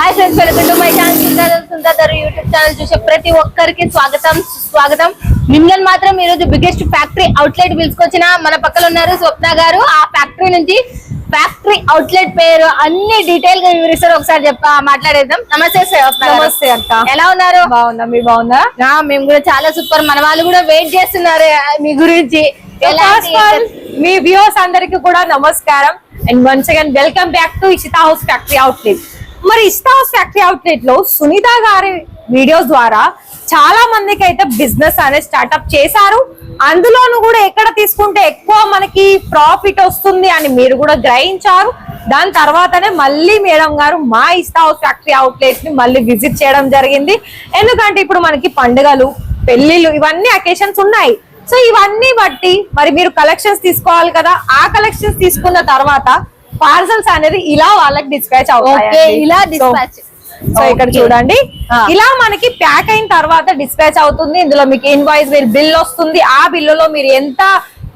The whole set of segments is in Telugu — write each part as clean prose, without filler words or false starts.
Hi friends, welcome to my channel Sundar YouTube channel చూసే ప్రతి ఒక్కరికి స్వాగతం. మిమ్మల్ని మాత్రం ఈ రోజు బిగ్గెస్ట్ ఫ్యాక్టరీ అవుట్లెట్ పిలుచుకొచ్చిన మన పక్కన ఉన్నారు స్వప్న గారు. ఆ ఫ్యాక్టరీ నుంచి ఫ్యాక్టరీ అవుట్లెట్ పేరు అన్ని డీటెయిల్ గా వివరిస్తారు. ఒకసారి మాట్లాడేద్దాం. నమస్తే స్వప్న. నమస్తే అక్క, ఎలా ఉన్నారు? బాగున్నా, మీరు బాగున్నా? మేము కూడా చాలా సూపర్. మన వాళ్ళు కూడా వెయిట్ చేస్తున్నారు మీ గురించి. మీ వ్యూవర్స్ అందరికి కూడా నమస్కారం and once again welcome back to Ishita house factory outlet. మరి ఇషితా హౌస్ ఫ్యాక్టరీ అవుట్లెట్ లో సునీత గారి వీడియోస్ ద్వారా చాలా మందికి అయితే బిజినెస్ అనేది స్టార్ట్అప్ చేశారు. అందులోను కూడా ఎక్కడ తీసుకుంటే ఎక్కువ మనకి ప్రాఫిట్ వస్తుంది అని మీరు కూడా గ్రహించారు. దాని తర్వాతనే మళ్ళీ మేడం గారు మా ఇషితా హౌస్ ఫ్యాక్టరీ అవుట్లెట్ ని మళ్ళీ విజిట్ చేయడం జరిగింది. ఎందుకంటే ఇప్పుడు మనకి పండుగలు, పెళ్లిళ్ళు ఇవన్నీ అకేషన్స్ ఉన్నాయి. సో ఇవన్నీ బట్టి మరి మీరు కలెక్షన్స్ తీసుకోవాలి కదా. ఆ కలెక్షన్స్ తీసుకున్న తర్వాత పార్సల్స్ అనేది ఇలా వాళ్ళకి డిస్పాచ్ అవుతాయి. ఇలా డిస్పాచ్. సో ఇక్కడ చూడండి, ఇలా మనకి ప్యాక్ అయిన తర్వాత డిస్పాచ్ అవుతుంది. ఇందులో మీకు ఇన్వాయిస్ బిల్ వస్తుంది. ఆ బిల్లులో మీరు ఎంత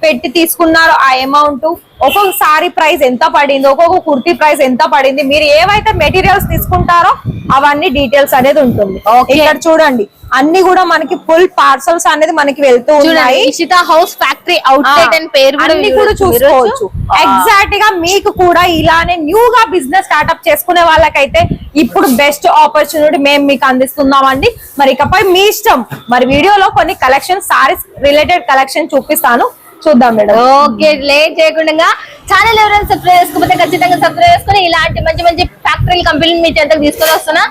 పెట్టి తీసుకున్నారో ఆ అమౌంట్, ఒక్కొక్క సారీ ప్రైస్ ఎంత పడింది, ఒక్కొక్క కుర్తీ ప్రైస్ ఎంత పడింది, మీరు ఏవైతే మెటీరియల్స్ తీసుకుంటారో అవన్నీ డీటెయిల్స్ అనేది ఉంటుంది. ఇక్కడ చూడండి, అన్ని కూడా మనకి ఫుల్ పార్సల్స్ అనేది మనకి వెళ్తూ ఉన్నాయి. ఇషితా హౌస్ ఫ్యాక్టరీ అవుట్లెట్ అని పేరు అన్ని కూడా చూసుకోవచ్చు. ఎగ్జాక్ట్ గా మీకు కూడా ఇలానే న్యూ గా బిజినెస్ స్టార్ట్అప్ చేసుకునే వాళ్ళకైతే ఇప్పుడు బెస్ట్ ఆపర్చునిటీ మేము మీకు అందిస్తున్నామండి. మరి ఇకపై మీ ఇష్టం. మరి వీడియోలో కొన్ని కలెక్షన్ సారీస్ రిలేటెడ్ కలెక్షన్ చూపిస్తాను, చూద్దాం మేడం. ఓకే, లేట్ చేయకుండా ఛానల్ ఎవరైనా సబ్స్క్రైబ్ చేసుకోకపోతే ఖచ్చితంగా సబ్స్క్రైబ్ చేసుకుని ఇలాంటి మంచి మంచి ఫ్యాక్టరీ కంపెనీలు మీ చెంతకు తీసుకొని వస్తున్నా.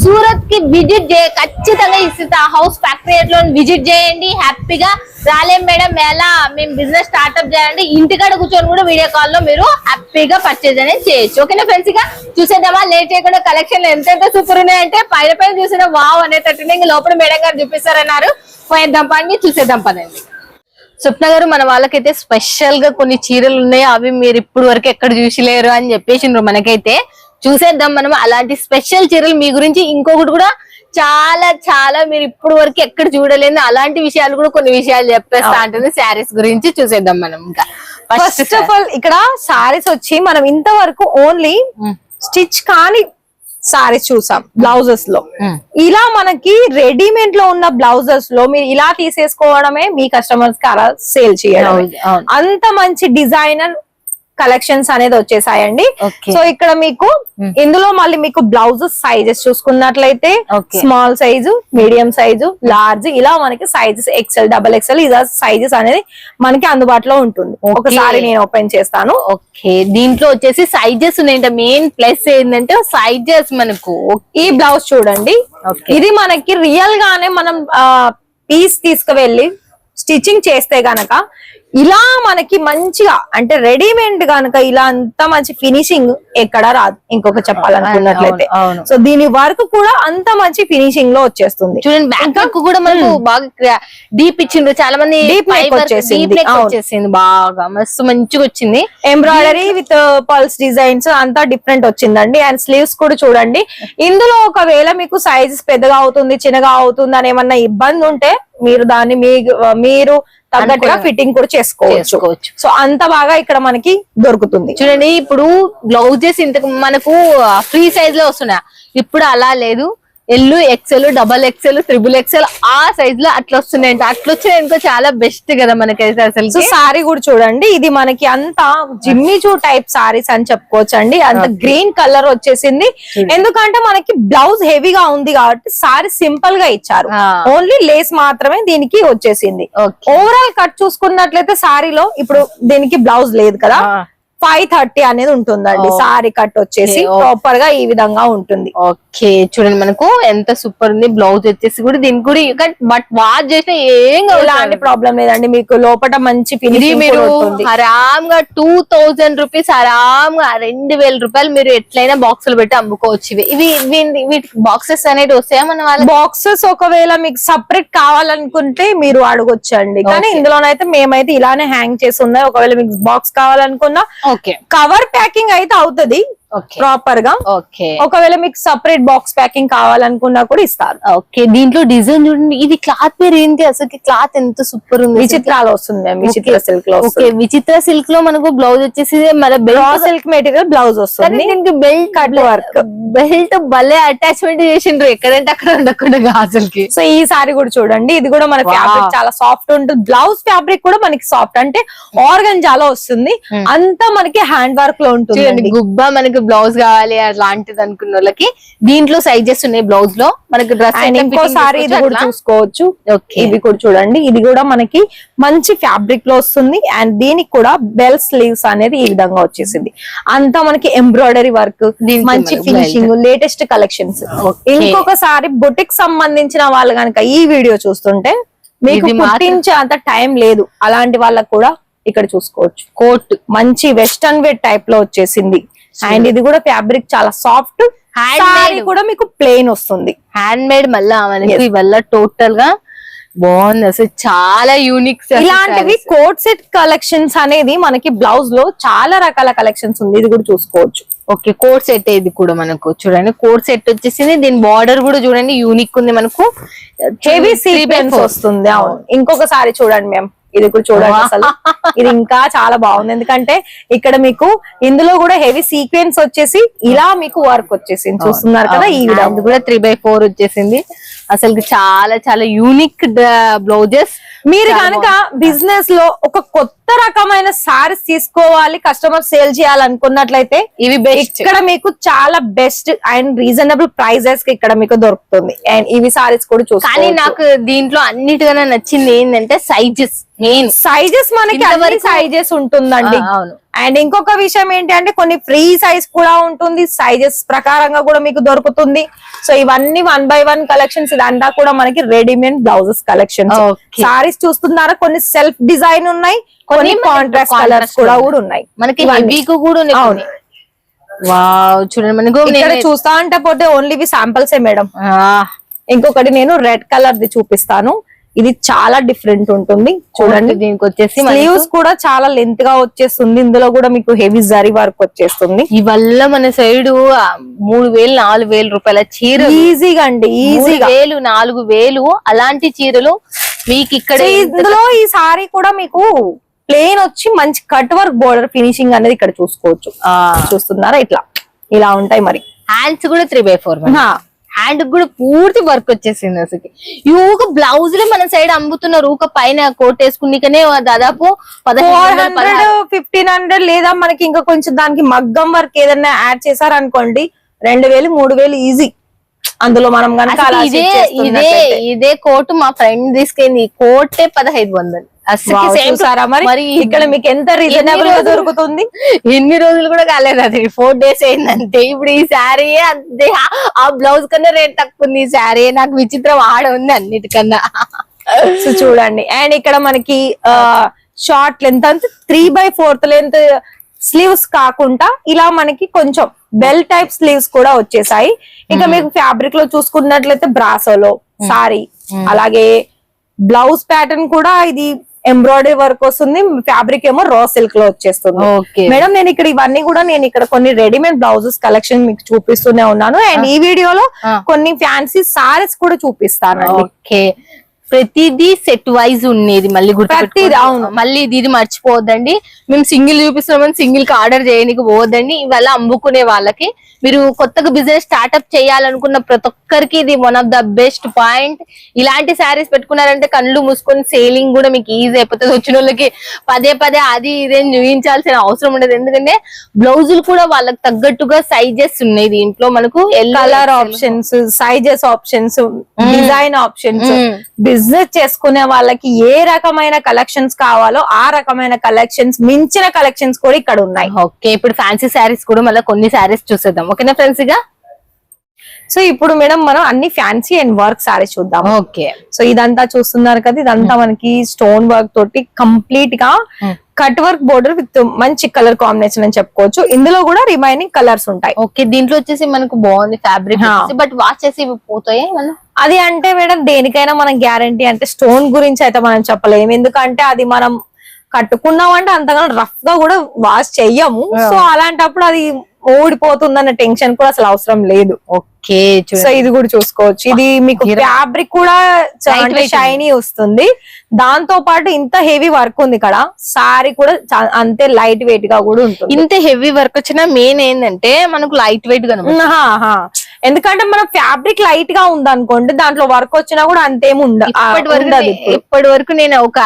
సూరత్ కి విజిట్ ఖచ్చితంగా ఇషితా హౌస్ ఫ్యాక్టరీ లో విజిట్ చేయండి. హ్యాపీగా రాలేం మేడం ఎలా మేము బిజినెస్ స్టార్ట్అప్ చేయాలంటే ఇంటికాడ కూర్చొని కూడా వీడియో కాల్ లో మీరు హ్యాపీగా పర్చేజ్ అనేది చేయొచ్చు. ఓకేనా ఫ్రెండ్స్, ఇక చూసేద్దామా లేట్ చేయకుండా. కలెక్షన్ ఎంత సూపర్ ఉన్నాయంటే పైన చూసిన వావ్ అనేటట్టు ఇంకా లోపల మేడం గారు చూపిస్తారన్నారు. పోయేద్దాం పండి, చూసేద్దాం పదండి. స్వప్న గారు, మన వాళ్ళకైతే స్పెషల్ గా కొన్ని చీరలు ఉన్నాయి. అవి మీరు ఇప్పుడు వరకు ఎక్కడ చూసిలేరు అని చెప్పేసిండ్రు. మనకైతే చూసేద్దాం మనం అలాంటి స్పెషల్ చీరలు మీ గురించి. ఇంకొకటి కూడా చాలా చాలా మీరు ఇప్పుడు వరకు ఎక్కడ చూడలేదు అలాంటి విషయాలు కూడా కొన్ని విషయాలు చెప్పేస్తా అంటుంది శారీస్ గురించి. చూసేద్దాం మనం. ఇంకా ఫస్ట్ ఆఫ్ ఆల్ ఇక్కడ శారీస్ వచ్చి మనం ఇంతవరకు ఓన్లీ స్టిచ్ కాని సారీస్ చూసాం బ్లౌజెస్ లో. ఇలా మనకి రెడీమేడ్ లో ఉన్న బ్లౌజెస్ లో మీరు ఇలా తీసేసుకోవడమే మీ కస్టమర్స్ కి అలా సేల్ చేయడం. అంత మంచి డిజైనర్ కలెక్షన్స్ అనేది వచ్చేసాయండి. సో ఇక్కడ మీకు ఇందులో మళ్ళీ మీకు బ్లౌజెస్ సైజెస్ చూసుకున్నట్లయితే small size, medium size, large, ఇలా మనకి సైజెస్ ఎక్సెల్, డబల్ ఎక్సెల్ ఇలా సైజెస్ అనేది మనకి అందుబాటులో ఉంటుంది. ఒకసారి నేను ఓపెన్ చేస్తాను. ఓకే, దీంట్లో వచ్చేసి సైజెస్ ఉన్నాయంట. మెయిన్ ప్లస్ ఏంటంటే సైజెస్. మనకు ఈ బ్లౌజ్ చూడండి, ఇది మనకి రియల్ గానే మనం పీస్ తీసుకువెళ్ళి స్టిచ్చింగ్ చేస్తే గనక ఇలా మనకి మంచిగా అంటే రెడీమేడ్ గనక ఇలా అంత మంచి ఫినిషింగ్ ఎక్కడ రాదు. ఇంకొక చెప్పాలనుకున్నట్లయితే సో దీని వర్క్ కూడా అంత మంచి ఫినిషింగ్ లో వచ్చేస్తుంది. చూడండి, బ్యాక్ కూడా మనకు బాగా డీప్ ఇచ్చిండ్రు. చాలా మంది డీప్ వచ్చేసింది, బాగా మస్తు మంచిగా వచ్చింది. ఎంబ్రాయిడరీ విత్ పల్స్ డిజైన్స్ అంతా డిఫరెంట్ వచ్చిందండి. అండ్ స్లీవ్స్ కూడా చూడండి. ఇందులో ఒకవేళ మీకు సైజెస్ పెద్దగా అవుతుంది, చిన్నగా అవుతుంది అని ఏమన్నా ఇబ్బంది ఉంటే మీరు దాన్ని మీరు తగ్గట్టుగా ఫిట్టింగ్ కూడా చేసుకోవచ్చు. సో అంత బాగా ఇక్కడ మనకి దొరుకుతుంది. చూడండి, ఇప్పుడు బ్లౌజెస్ ఇంతకు మనకు ఫ్రీ సైజ్ లో వస్తున్నాయి. ఇప్పుడు అలా లేదు. L, XL, double XL, triple XL ఆ సైజ్ లో అట్లా వస్తున్నాయంట. అట్లా వచ్చినాయి ఇంకో చాలా బెస్ట్ కదా మనకైతే. అసలు సో సారీ కూడా చూడండి, ఇది మనకి అంత జిమ్మిచూ టైప్ సారీస్ అని చెప్పుకోవచ్చు అండి. అంత గ్రీన్ కలర్ వచ్చేసింది. ఎందుకంటే మనకి బ్లౌజ్ హెవీగా ఉంది కాబట్టి సారీ సింపుల్ గా ఇచ్చారు. ఓన్లీ లేస్ మాత్రమే దీనికి వచ్చేసింది. ఓవరాల్ కట్ చూసుకున్నట్లయితే సారీలో ఇప్పుడు దీనికి బ్లౌజ్ లేదు కదా, 530 అనేది ఉంటుందండి. సారీ కట్ వచ్చేసి ప్రాపర్ గా ఈ విధంగా ఉంటుంది. ఓకే, చూడండి మనకు ఎంత సూపర్ ఉంది. బ్లౌజ్ వచ్చేసి కూడా దీనికి కూడా బట్ వాష్ చేసినా ఏం ఎలాంటి ప్రాబ్లం లేదండి. మీకు లోపల మంచి ఫినిషింగ్ మీరు ఆరామ్ గా 2000 రూపీస్ ఆరామ్ గా 2000 రూపాయలు మీరు ఎట్లయినా బాక్సులు పెట్టి అమ్ముకోవచ్చు. ఇవి వీటికి బాక్సెస్ అనేవి వస్తాయా మన వాళ్ళ? బాక్సెస్ ఒకవేళ మీకు సపరేట్ కావాలనుకుంటే మీరు అడగొచ్చండి. కానీ ఇందులోనైతే మేమైతే ఇలానే హ్యాంగ్ చేసి ఉన్నాయి. ఒకవేళ మీకు బాక్స్ కావాలనుకున్నా కవర్ ప్యాకింగ్ అయితే అవుతుంది. ఓకే ప్రాపర్ గా. ఓకే ఒకవేళ మీకు సపరేట్ బాక్స్ ప్యాకింగ్ కావాలనుకున్నా కూడా ఇస్తారు. ఓకే దీంట్లో డిజైన్ చూడండి, ఇది క్లాత్ పేరు ఏంటి అసలు? క్లాత్ ఎంత సూపర్ ఉంది, విచిత్రాలు వస్తుంది మ్యామ్, విచిత్ర సిల్క్ లో. ఓకే విచిత్ర సిల్క్ లో మనకు బ్లౌజ్ వచ్చేసి మన రా సిల్క్ మెటీరియల్ బ్లౌజ్ వస్తుంది, దీనికి బెల్ట్ కట్ వర్క్. బెల్ట్ భలే అటాచ్మెంట్ చేసిండ్రు, ఎక్కడంటే అక్కడ ఉండకుండా గాజులకి. సో ఈ సారీ కూడా చూడండి, ఇది కూడా మన ఫ్యాబ్రిక్ చాలా సాఫ్ట్ ఉంటుంది. బ్లౌజ్ ఫ్యాబ్రిక్ కూడా మనకి సాఫ్ట్ అంటే ఆర్గంజాలో వస్తుంది, అంతా మనకి హ్యాండ్ వర్క్ లో ఉంటుంది. గుబ్బ మనకి బ్లౌజ్ కావాలి అలాంటిది అనుకున్న వాళ్ళకి దీంట్లో సైజెస్ ఉన్నాయి బ్లౌజ్ లో మనకి డ్రెస్. అండ్ ఇంకోసారి ఇది కూడా చూసుకోవచ్చు. ఓకే ఇది కూడా చూడండి, ఇది కూడా మనకి మంచి ఫ్యాబ్రిక్ లో వస్తుంది. అండ్ దీనికి కూడా బెల్ స్లీవ్స్ అనేది ఈ విధంగా వచ్చేసింది, అంతా మనకి ఎంబ్రాయిడరీ వర్క్, మంచి ఫినిషింగ్, లేటెస్ట్ కలెక్షన్స్. ఇంకొకసారి బొటిక్ సంబంధించిన వాళ్ళు కనుక ఈ వీడియో చూస్తుంటే మీకు కుట్టించే అంత టైం లేదు, అలాంటి వాళ్ళకి కూడా ఇక్కడ చూసుకోవచ్చు. కోట్ మంచి వెస్టర్న్ వేర్ టైప్ లో వచ్చేసింది. అండ్ ఇది కూడా ఫ్యాబ్రిక్ చాలా సాఫ్ట్, సారీ కూడా మీకు ప్లెయిన్ వస్తుంది, హ్యాండ్ మేడ్. మళ్ళా మనకి వల్ల టోటల్ గా బాగుంది అసలు, చాలా యూనిక్. ఇలాంటివి కోట్ సెట్ కలెక్షన్స్ అనేది మనకి బ్లౌజ్ లో చాలా రకాల కలెక్షన్స్ ఉంది, ఇది కూడా చూసుకోవచ్చు. ఓకే కోట్ సెట్ ఇది కూడా మనకు చూడండి, కోట్ సెట్ వచ్చేసింది. దీని బార్డర్ కూడా చూడండి యూనిక్ ఉంది, మనకు హెవీ సీక్వెన్స్ వస్తుంది. అవును, ఇంకొకసారి చూడండి మేము, ఇది కూడా చూడండి అసలు ఇది ఇంకా చాలా బాగుంది, ఎందుకంటే ఇక్కడ మీకు ఇందులో కూడా హెవీ సీక్వెన్స్ వచ్చేసి ఇలా మీకు వర్క్ వచ్చేసింది, చూస్తున్నారు కదా. ఈ విధంగా కూడా 3/4 వచ్చేసింది. అసలు చాలా చాలా యూనిక్ బ్లౌజెస్. మీరు కనుక బిజినెస్ లో ఒక కొత్త రకమైన సారీస్ తీసుకోవాలి, కస్టమర్ సేల్ చేయాలనుకున్నట్లయితే ఇవి బెస్ట్. ఇక్కడ మీకు చాలా బెస్ట్ అండ్ రీజనబుల్ ప్రైజెస్ కి ఇక్కడ మీకు దొరుకుతుంది. అండ్ ఇవి సారీస్ కూడా చూసుకోవచ్చు. కానీ నాకు దీంట్లో అన్నిటికన్నా నచ్చింది ఏంటంటే సైజెస్. మెయిన్ సైజెస్ మనకి అన్ని సైజెస్ ఉంటుందండి. అవును. అండ్ ఇంకొక విషయం ఏంటి అంటే కొన్ని ఫ్రీ సైజ్ కూడా ఉంటుంది, సైజెస్ ప్రకారంగా కూడా మీకు దొరుకుతుంది. సో ఇవన్నీ 1 by 1 కలెక్షన్స్, ఇదంతా కూడా మనకి రెడీమేడ్ బ్లౌజెస్ కలెక్షన్స్. సారీస్ చూస్తున్నారా, కొన్ని సెల్ఫ్ డిజైన్ ఉన్నాయి, కొన్ని కాంట్రాస్ట్ కలర్స్ కూడా ఉన్నాయి మనకి. కూడా ఉన్నాయి. వావ్ చూడండి, మనకు ఇక్కడ చూస్తా అంటే పోతే ఓన్లీ ఇవి శాంపుల్సే మేడం. ఇంకొకటి నేను రెడ్ కలర్ ది చూపిస్తాను, ఇది చాలా డిఫరెంట్ ఉంటుంది చూడండి. దీనికి వచ్చేసి స్లీవ్స్ కూడా చాలా లెంత్ గా వచ్చేస్తుంది, ఇందులో కూడా మీకు హెవీ జరీ వర్క్ వచ్చేస్తుంది. ఇవల్ల మన సైడ్ 3,000-4,000 రూపాయల చీర ఈజీగా అండి, ఈజీగా 4,000 అలాంటి చీరలు మీకు ఇక్కడ. ఇందులో ఈ సారీ కూడా మీకు ప్లేన్ వచ్చి మంచి కట్ వర్క్ బోర్డర్ ఫినిషింగ్ అనేది ఇక్కడ చూసుకోవచ్చు. చూస్తున్నారా, ఇట్లా ఇలా ఉంటాయి. మరి హ్యాండ్స్ కూడా 3/4, హ్యాండ్ కూడా పూర్తి వర్క్ వచ్చేసింది. అసలు యూక బ్లౌజ్ మన సైడ్ అమ్ముతున్నారు, ఊక పైన కోట్ వేసుకునికనే దాదాపు 1,400-1,500 లేదా మనకి ఇంకా కొంచెం దానికి మగ్గం వర్క్ ఏదైనా యాడ్ చేశారనుకోండి 2,000-3,000 ఈజీ. అందులో మనం కనుక ఇదే కోట్ మా ఫ్రెండ్ తీసుకెళ్ళి, కోటే 1,500. మరి ఇక్కడ మీకు ఎంత రీజనబుల్ గా దొరుకుతుంది. ఎన్ని రోజులు కూడా కాలేదు, అది 4 days అయిందంటే. ఇప్పుడు ఈ శారీ అంతే, ఆ బ్లౌజ్ కన్నా రేట్ తక్కువ ఉంది. ఈ శారీ నాకు విచిత్రం ఆడ ఉంది అన్నిటికన్నా. సో చూడండి, అండ్ ఇక్కడ మనకి షార్ట్ లెంత్ అంటే 3/4 లెంత్ స్లీవ్స్ కాకుండా ఇలా మనకి కొంచెం బెల్ టైప్ స్లీవ్స్ కూడా వచ్చేసాయి. ఇంకా మీకు ఫ్యాబ్రిక్ లో చూసుకున్నట్లయితే బ్రాసోలో సారీ, అలాగే బ్లౌజ్ ప్యాటర్న్ కూడా ఇది ఎంబ్రాయిడరీ వర్క్ వస్తుంది, ఫ్యాబ్రిక్ ఏమో రా సిల్క్ లో వచ్చేస్తుంది. మేడం నేను ఇక్కడ ఇవన్నీ కూడా నేను ఇక్కడ కొన్ని రెడీమేడ్ బ్లౌజెస్ కలెక్షన్ మీకు చూపిస్తూనే ఉన్నాను. అండ్ ఈ వీడియోలో కొన్ని ఫ్యాన్సీ సారీస్ కూడా చూపిస్తాను. ఓకే, ప్రతిదీ సెట్ వైజ్ ఉండేది, మళ్ళీ గుర్తుపెట్టుకోండి. అవును, మళ్ళీ ఇది మర్చిపోవద్దండి. మేము సింగిల్ చూపిస్తున్నామని సింగిల్ కి ఆర్డర్ చేయడానికి పోవద్దండి. ఇవాళ అమ్ముకునే వాళ్ళకి, మీరు కొత్తగా బిజినెస్ స్టార్ట్అప్ చేయాలనుకున్న ప్రతి ఒక్కరికి ఇది one of the best point. ఇలాంటి శారీస్ పెట్టుకున్నారంటే కళ్ళు మూసుకొని సేలింగ్ కూడా మీకు ఈజీ అయిపోతుంది. వచ్చిన వాళ్ళకి పదే అది ఇదేం చూపించాల్సిన అవసరం ఉండదు, ఎందుకంటే బ్లౌజులు కూడా వాళ్ళకి తగ్గట్టుగా సైజెస్ ఉన్నాయి. దీంట్లో మనకు colour options, sizes options, design options. Business చేసుకునే వాళ్ళకి ఏ రకమైన కలెక్షన్స్ కావాలో ఆ రకమైన కలెక్షన్స్, మించిన కలెక్షన్స్ కూడా ఇక్కడ ఉన్నాయి. ఓకే, ఇప్పుడు ఫ్యాన్సీ శారీస్ కూడా మళ్ళీ కొన్ని శారీస్ చూసేద్దాం. ఓకేనా ఫ్రెండ్స్? గా సో ఇప్పుడు మేడం మనం అన్ని ఫ్యాన్సీ అండ్ వర్క్ సారీస్ చూద్దాం. ఓకే, సో ఇదంతా చూస్తున్నారు కదా, ఇదంతా మనకి స్టోన్ వర్క్ తోటి కంప్లీట్ గా కట్ వర్క్ బోర్డర్ విత్ మంచి కలర్ కాంబినేషన్ అని చెప్పుకోవచ్చు. ఇందులో కూడా రిమైనింగ్ కలర్స్ ఉంటాయి. ఓకే, దీంట్లో వచ్చేసి మనకు బాగుంది ఫ్యాబ్రిక్, బట్ వాష్ చేసి పోతాయి అది అంటే మేడం దేనికైనా మనం గ్యారంటీ అంటే స్టోన్ గురించి అయితే మనం చెప్పలేము, ఎందుకంటే అది మనం కట్టుకున్నామంటే అంతగా రఫ్ గా కూడా వాష్ చెయ్యము. సో అలాంటప్పుడు అది ఊడిపోతుందన్న టెన్షన్ కూడా అసలు అవసరం లేదు. ఓకే సో ఇది కూడా చూసుకోవచ్చు. ఇది మీకు ఫ్యాబ్రిక్ కూడా షైనీ వస్తుంది, దాంతో పాటు ఇంత హెవీ వర్క్ ఉంది ఇక్కడ. సారీ కూడా అంతే లైట్ వెయిట్ గా కూడా ఉంటుంది. ఇంత హెవీ వర్క్ వచ్చినా మెయిన్ ఏంటంటే మనకు లైట్ వెయిట్ గా, ఎందుకంటే మన ఫ్యాబ్రిక్ లైట్ గా ఉంది అనుకోండి, దాంట్లో వర్క్ వచ్చినా కూడా అంతేమి ఉండదు. ఇప్పటి వరకు నేను ఒక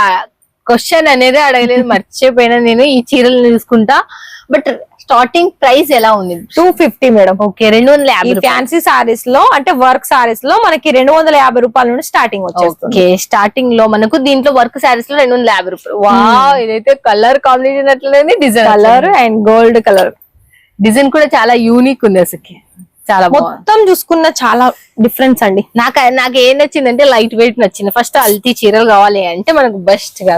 క్వశ్చన్ అనేది అడగలేదు, మర్చిపోయినా. నేను ఈ చీరలు తీసుకుంటా, బట్ స్టార్టింగ్ ప్రైస్ ఎలా ఉంది? 250 మేడం. ఓకే, 250. ఫ్యాన్సీ సారీస్ లో అంటే వర్క్ సారీస్ లో మనకి 250 రూపాయల నుండి స్టార్టింగ్ వచ్చేస్తుంది. ఓకే, స్టార్టింగ్ లో మనకు దీంట్లో వర్క్ సారీస్ లో 250 రూపాయలు. వా, ఇదైతే కలర్ కాంబినేషన్ అట్లనే design, colour and gold colour design కూడా చాలా యూనిక్ ఉంది అసలు. చాలా మొత్తం చూసుకున్న చాలా డిఫరెన్స్ అండి. నాకు ఏం నచ్చిందంటే లైట్ వెయిట్ నచ్చింది. ఫస్ట్ అల్తీ చీరలు కావాలి అంటే మనకు బెస్ట్ గా.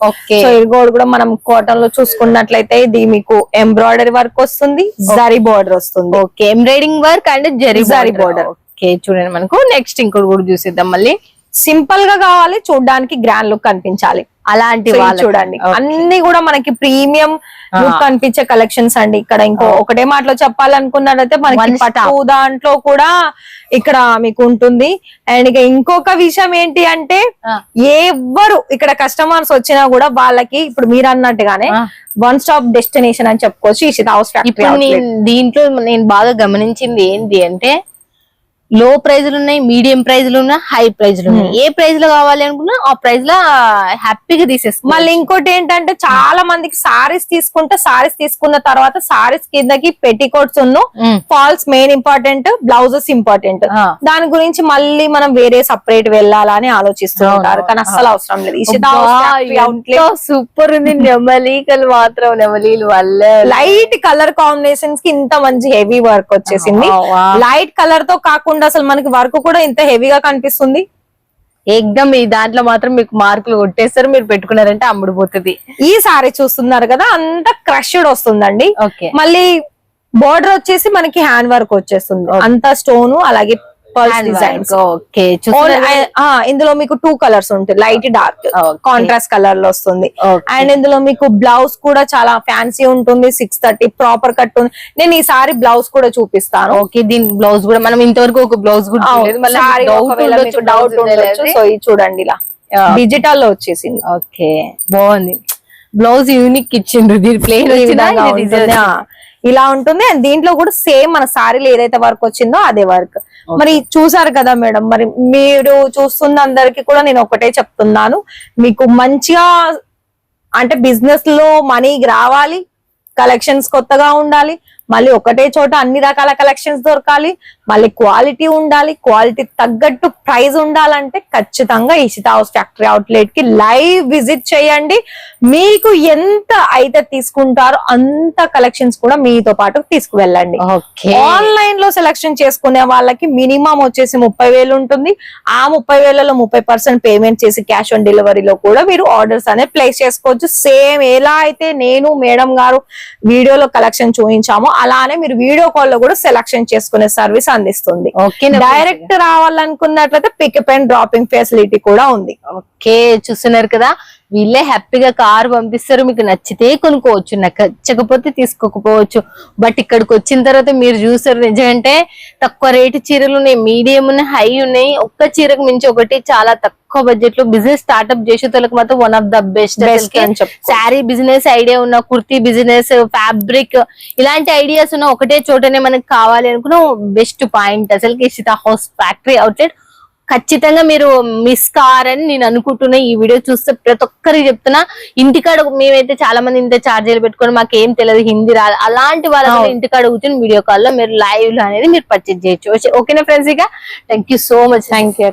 ఓకే, సో ఇది కూడా మనం కాటన్ లో చూసుకున్నట్లయితే ఇది మీకు ఎంబ్రాయిడరీ వర్క్ వస్తుంది, జరీ బోర్డర్ వస్తుంది. Okay, embroidering work and zari border. Okay, చూడండి మనకు నెక్స్ట్ ఇంకోటి కూడా చూసేద్దాం. మళ్ళీ సింపుల్ గా కావాలి, చూడడానికి గ్రాండ్ లుక్ కనిపించాలి అలాంటి వాళ్ళు చూడండి. అన్ని కూడా మనకి ప్రీమియం లుక్ కనిపించే కలెక్షన్స్ అండి. ఇక్కడ ఇంకో ఒకటే మాటలో చెప్పాలనుకున్నట్లయితే మనకి పట్టు దాంట్లో కూడా ఇక్కడ మీకు ఉంటుంది. అండ్ ఇక ఇంకొక విషయం ఏంటి అంటే, ఎవ్వరు ఇక్కడ కస్టమర్స్ వచ్చినా కూడా వాళ్ళకి ఇప్పుడు మీరు అన్నట్టుగానే వన్ స్టాప్ డెస్టినేషన్ అని చెప్పుకోవచ్చు ఇషితా హౌస్ ఫ్యాక్టరీ. దీంట్లో నేను బాగా గమనించింది ఏంటి అంటే, లో ప్రైజ్లు ఉన్నాయి, మీడియం ప్రైజ్లు ఉన్నాయి, హై ప్రైజ్లు ఉన్నాయి. ఏ ప్రైజ్ లో కావాలి అనుకున్నా ఆ ప్రైజ్ లో హ్యాపీగా తీసేసుకో. మళ్ళీ ఇంకోటి ఏంటంటే, చాలా మందికి సారీస్ తీసుకున్న తర్వాత సారీస్ కిందకి petticoats falls main important, blouses important. దాని గురించి మళ్ళీ మనం వేరే సపరేట్ వెళ్ళాలని ఆలోచిస్తూ ఉంటారు, కానీ అస్సలు అవసరం లేదు. సూపర్ ఉంది. నెమలీకలు మాత్రం నెమలీలు వల్ల లైట్ కలర్ కాంబినేషన్స్ కి ఇంత మంచి హెవీ వర్క్ వచ్చేసింది. లైట్ కలర్ తో కాకుండా అసలు మనకి వర్క్ కూడా ఇంత హెవీగా కనిపిస్తుంది. ఏకదమ్ ఈ దాంట్లో మాత్రం మీకు మార్కులు కొట్టేస్తారు, మీరు పెట్టుకున్నారంటే అమ్ముడుపోతుంది. ఈ సారీ చూస్తున్నారు కదా, అంత క్రష్డ్ వస్తుందండి. ఓకే, మళ్ళీ బోర్డర్ వచ్చేసి మనకి హ్యాండ్ వర్క్ వచ్చేస్తుంది, అంత స్టోన్ అలాగే డిజైన్స్. ఓకే, ఇందులో మీకు 2 కలర్స్ ఉంటాయి, లైట్ డార్క్ కాంట్రాస్ట్ కలర్ లో వస్తుంది. అండ్ ఇందులో మీకు బ్లౌజ్ కూడా చాలా ఫ్యాన్సీ ఉంటుంది, 630 ప్రాపర్ కట్ ఉంది. నేను ఈ సారీ బ్లౌజ్ కూడా చూపిస్తాను. ఓకే, దీని బ్లౌజ్ కూడా మనం ఇంతవరకు ఒక బ్లౌజ్ కూడా డౌట్ ఉండొచ్చు. సో ఇది చూడండి, ఇలా డిజిటల్ లో వచ్చేసింది. ఓకే, బాగుంది. బ్లౌజ్ యూనిక్ ఇచ్చిండ్రు, దీని ప్లేన్ ఇలా ఉంటుంది. అండ్ దీంట్లో కూడా సేమ్ మన సారీలో ఏదైతే వర్క్ వచ్చిందో అదే వర్క్. మరి చూసారు కదా మేడం, మరి మీరు చూస్తున్న అందరికి కూడా నేను ఒకటే చెప్తున్నాను, మీకు మంచిగా అంటే బిజినెస్ లో మనీ రావాలి, కలెక్షన్స్ కొత్తగా ఉండాలి, మళ్ళీ ఒకటే చోట అన్ని రకాల కలెక్షన్స్ దొరకాలి, మళ్ళీ క్వాలిటీ ఉండాలి, క్వాలిటీ తగ్గట్టు ప్రైస్ ఉండాలంటే ఖచ్చితంగా ఇషితా హౌస్ ఫ్యాక్టరీ అవుట్లెట్ కి లైవ్ విజిట్ చేయండి. మీకు ఎంత అయితే తీసుకుంటారో అంత కలెక్షన్స్ కూడా మీతో పాటు తీసుకువెళ్ళండి. ఆన్లైన్ లో సెలెక్షన్ చేసుకునే వాళ్ళకి మినిమం వచ్చేసి 30,000 ఉంటుంది. ఆ 30,000లో 30% పేమెంట్ చేసి క్యాష్ ఆన్ డెలివరీలో కూడా మీరు ఆర్డర్స్ అనేది ప్లేస్ చేసుకోవచ్చు. సేమ్ ఎలా అయితే నేను మేడం గారు వీడియోలో కలెక్షన్ చూపించామో అలానే మీరు వీడియో కాల్ లో కూడా సెలెక్షన్ చేసుకునే సర్వీస్ అందిస్తుంది. డైరెక్ట్ రావాలనుకున్నట్లయితే పికప్ అండ్ డ్రాపింగ్ ఫెసిలిటీ కూడా ఉంది. ఓకే, చూస్తున్నారు కదా, వీళ్ళే హ్యాపీగా కార్ పంపిస్తారు, మీకు నచ్చితే కొనుక్కోవచ్చు, నచ్చకపోతే తీసుకోకపోవచ్చు. బట్ ఇక్కడికి వచ్చిన తర్వాత మీరు చూస్తారు, నిజంటే తక్కువ రేటు చీరలు ఉన్నాయి, మీడియం ఉన్నాయి, హై ఉన్నాయి. ఒక్క చీరకు మించి ఒకటి, చాలా తక్కువ బడ్జెట్ లో బిజినెస్ స్టార్ట్అప్ చేసేటోళ్ళకి మాత్రం one of the best. Sari business idea ఉన్న, కుర్తీ బిజినెస్, ఫ్యాబ్రిక్ ఇలాంటి ఐడియాస్ ఉన్న ఒకటే చోటనే మనకు కావాలి అనుకున్న బెస్ట్ పాయింట్ అసలు ఇషితా హౌస్ ఫ్యాక్టరీ అవుట్లెట్. ఖచ్చితంగా మీరు మిస్ కారని నేను అనుకుంటున్నా. ఈ వీడియో చూస్తే ప్రతి ఒక్కరికి చెప్తున్నా, ఇంటికాడ మేమైతే చాలా మంది ఇంత ఛార్జీలు పెట్టుకొని మాకు ఏం తెలియదు, హిందీ రాదు, అలాంటి వాళ్ళ ఇంటికాడ కూర్చొని వీడియో కాల్ లో మీరు లైవ్ లో అనేది మీరు పర్చేజ్ చేయొచ్చు. ఓకేనా ఫ్రెండ్స్, ఇక thank you so much. Thank you.